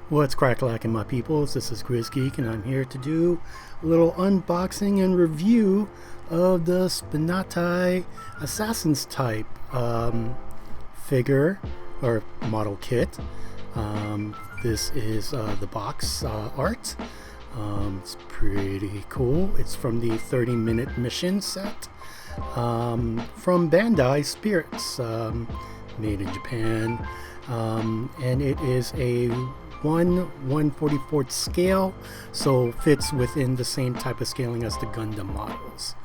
What's crack-lacking, my peoples? This is GrizGeek, and I'm here to do a little unboxing and review of the Spinatia Assassin's type figure or model kit. This is the box art. It's pretty cool. It's from the 30-minute mission set from Bandai Spirits, made in Japan, and it is a 1/144th scale, so fits within the same type of scaling as the Gundam models.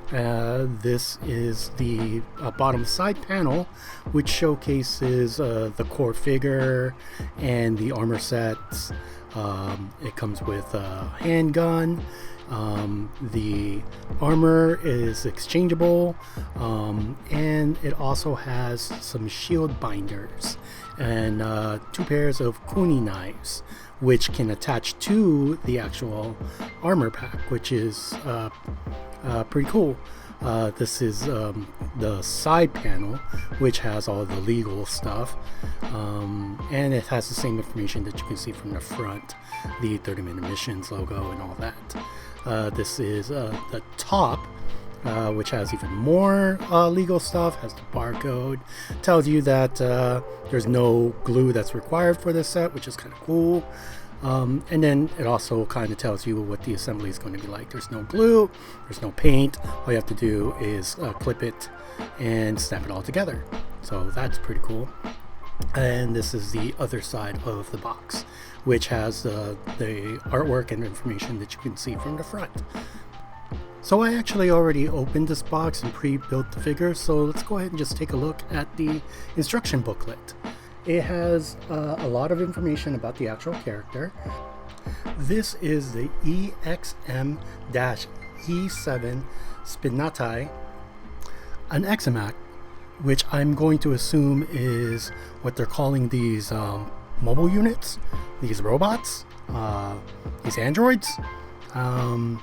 This is the bottom side panel, which showcases the core figure and the armor sets. It comes with a handgun. The armor is exchangeable, and it also has some shield binders and 2 pairs of kuni knives, which can attach to the actual armor pack, which is pretty cool. This is the side panel, which has all the legal stuff, and it has the same information that you can see from the front, the 30-minute missions logo and all that. This is the top, which has even more legal stuff, has the barcode, tells you that there's no glue that's required for this set, which is kind of cool. And then it also kind of tells you what the assembly is going to be like. There's no glue, there's no paint. All you have to do is clip it and snap it all together. So that's pretty cool. And this is the other side of the box, which has the artwork and information that you can see from the front. So I actually already opened this box and pre-built the figure, so let's go ahead and just take a look at the instruction booklet. It has a lot of information about the actual character. This is the EXM-E7a Spinatia, an EXM-E7a, which I'm going to assume is what they're calling these mobile units, these robots, these androids. An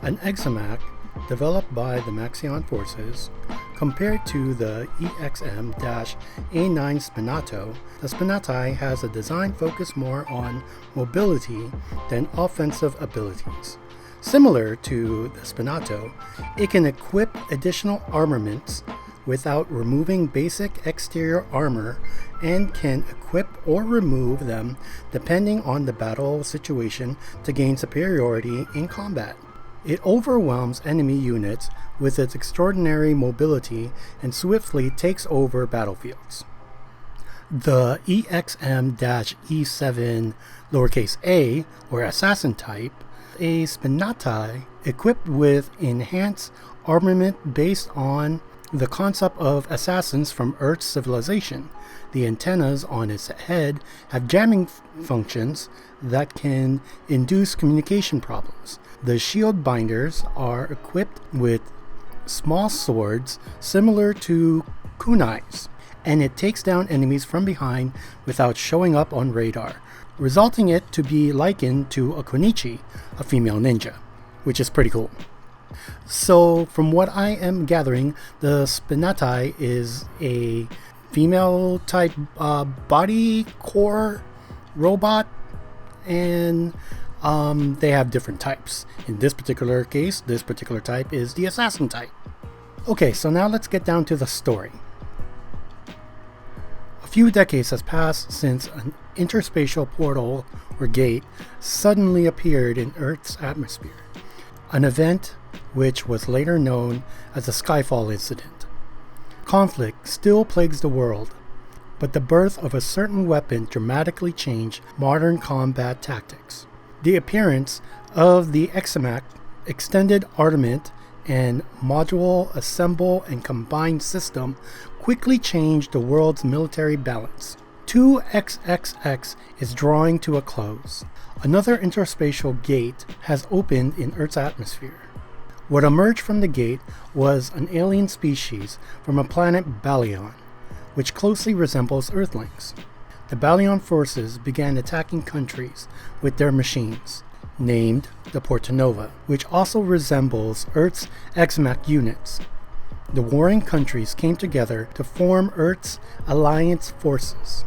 EXM-E7a developed by the Maxion forces. Compared to the EXM-A9 Spinato, the Spinatia has a design focused more on mobility than offensive abilities. Similar to the Spinato, it can equip additional armaments without removing basic exterior armor, and can equip or remove them depending on the battle situation to gain superiority in combat. It overwhelms enemy units with its extraordinary mobility and swiftly takes over battlefields. The EXM-E7 lowercase a, or assassin type, a Spinatia equipped with enhanced armament based on the concept of assassins from Earth's civilization. The antennas on its head have jamming functions that can induce communication problems. The shield binders are equipped with small swords similar to kunais, and it takes down enemies from behind without showing up on radar, resulting it to be likened to a konichi, a female ninja, which is pretty cool. So from what I am gathering, the Spinatia is a female type body core robot, and they have different types. In this particular case, this particular type is the assassin type. Okay, so now let's get down to the story. A few decades has passed since an interspatial portal or gate suddenly appeared in Earth's atmosphere, an event which was later known as the Skyfall incident. Conflict still plagues the world, but the birth of a certain weapon dramatically changed modern combat tactics. The appearance of the EXM-E7a extended armament and module assemble and combine system quickly changed the world's military balance. 2XXX is drawing to a close. Another interspatial gate has opened in Earth's atmosphere. What emerged from the gate was an alien species from a planet Balion, which closely resembles Earthlings. The Balion forces began attacking countries with their machines, named the Portanova, which also resembles Earth's EXM-E7a units. The warring countries came together to form Earth's alliance forces.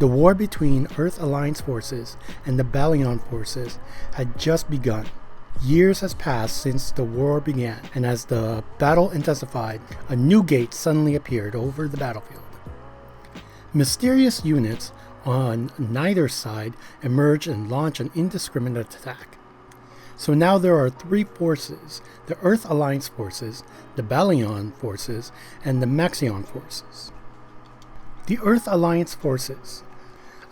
The war between Earth Alliance forces and the Balion forces had just begun. Years has passed since the war began, and as the battle intensified, a new gate suddenly appeared over the battlefield. Mysterious units on neither side emerge and launch an indiscriminate attack. So now there are three forces: the Earth Alliance forces, the Balion forces, and the Maxion forces. The Earth Alliance forces,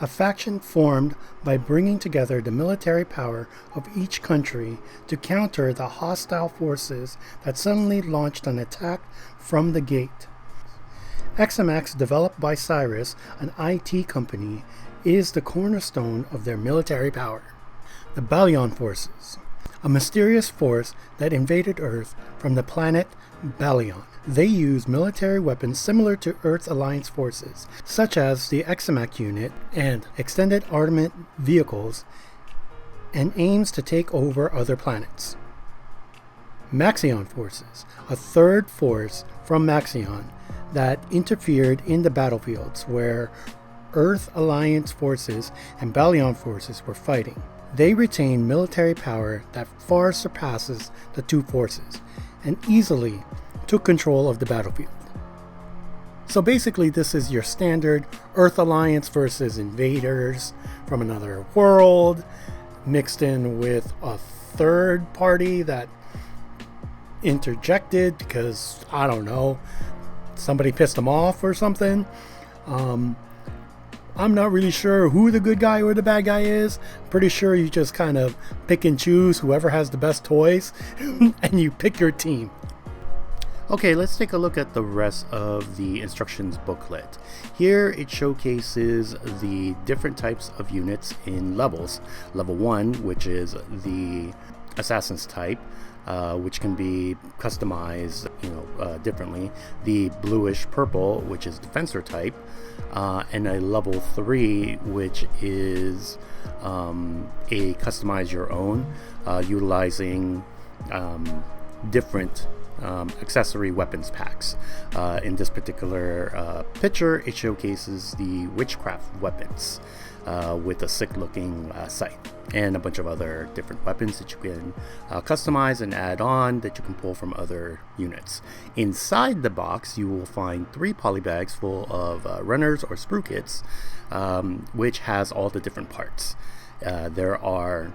a faction formed by bringing together the military power of each country to counter the hostile forces that suddenly launched an attack from the gate. XMX, developed by Cyrus, an IT company, is the cornerstone of their military power. The Balion forces, a mysterious force that invaded Earth from the planet Balion. They use military weapons similar to Earth Alliance forces, such as the XMX unit and extended armament vehicles, and aims to take over other planets. Maxion forces, a third force from Maxion that interfered in the battlefields where Earth Alliance forces and Balion forces were fighting. They retain military power that far surpasses the two forces and easily took control of the battlefield. So basically this is your standard Earth Alliance versus invaders from another world, mixed in with a third party that interjected because, I don't know, somebody pissed them off or something. I'm not really sure who the good guy or the bad guy is. Pretty sure you just kind of pick and choose whoever has the best toys and you pick your team. Okay, let's take a look at the rest of the instructions booklet. Here it showcases the different types of units in levels. Level 1, which is the Assassin's type, which can be customized differently. The bluish purple, which is Defensor type, and a level 3, which is a customize your own, utilizing different accessory weapons packs. In this particular picture, it showcases the witchcraft weapons with a sick looking sight, and a bunch of other different weapons that you can customize and add on that you can pull from other units. Inside the box you will find 3 polybags full of runners or sprue kits, which has all the different parts. There are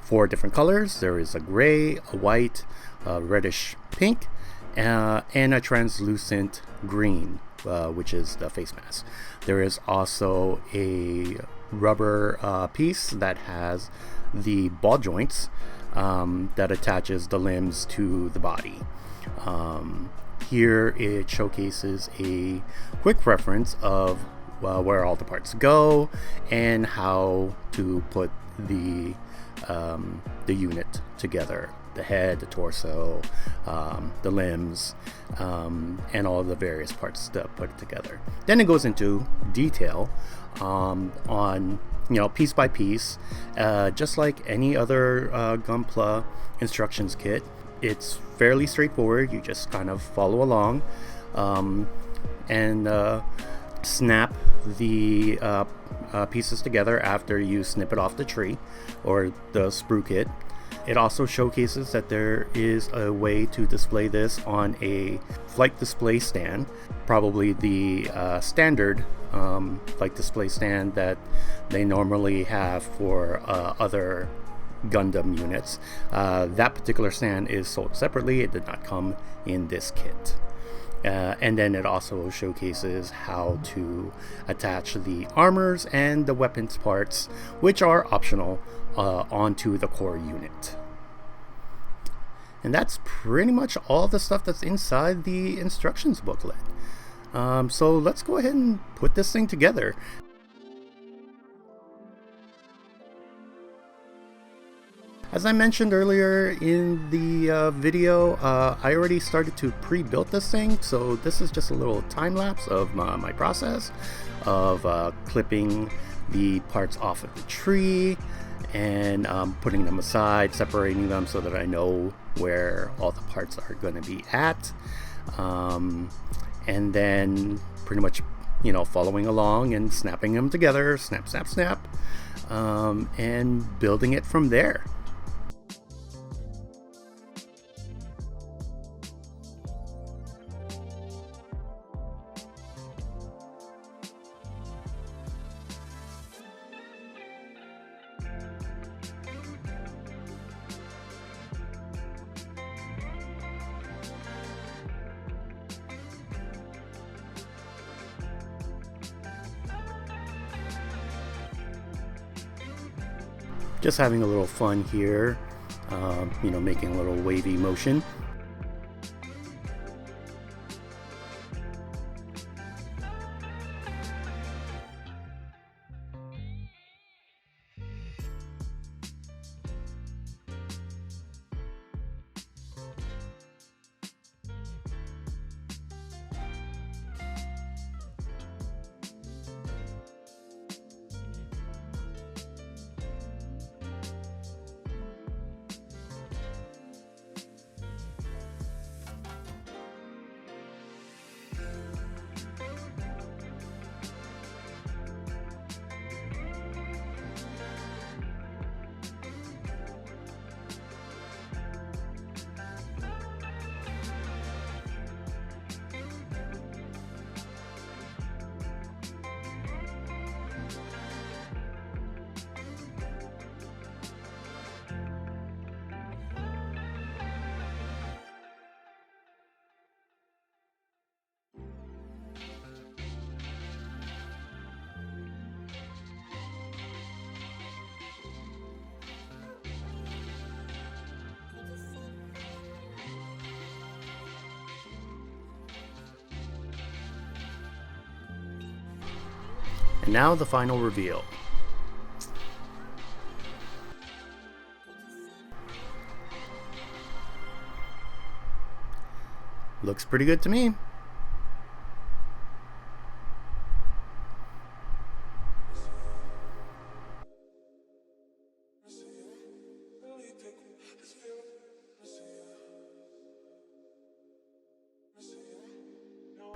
4 different colors. There is a gray, a white, a reddish pink, and a translucent green, which is the face mask. There is also a rubber piece that has the ball joints that attaches the limbs to the body. Here it showcases a quick reference of where all the parts go and how to put the unit together: the head, the torso, the limbs, and all the various parts to put it together. Then it goes into detail on piece by piece, just like any other Gunpla instructions kit. It's fairly straightforward. You just kind of follow along and snap the pieces together after you snip it off the tree or the sprue kit. It also showcases that there is a way to display this on a flight display stand, probably the standard flight display stand that they normally have for other Gundam units. That particular stand is sold separately. It did not come in this kit. And then it also showcases how to attach the armors and the weapons parts, which are optional, onto the core unit. And that's pretty much all the stuff that's inside the instructions booklet. So let's go ahead and put this thing together. As I mentioned earlier in the video, I already started to pre-build this thing, so this is just a little time lapse of my process of clipping the parts off of the tree and putting them aside, separating them so that I know where all the parts are going to be at, and then pretty much you know, following along and snapping them together, snap, snap, snap, and building it from there. Just having a little fun here, you know, making a little wavy motion. And now the final reveal. Looks pretty good to me.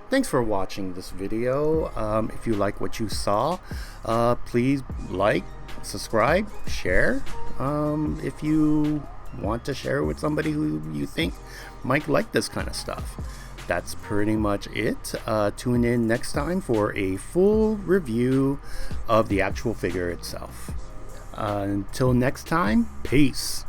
Thanks for watching this video. If you like what you saw, please like, subscribe, share. If you want to share with somebody who you think might like this kind of stuff. That's pretty much it. Tune in next time for a full review of the actual figure itself. Until next time, peace.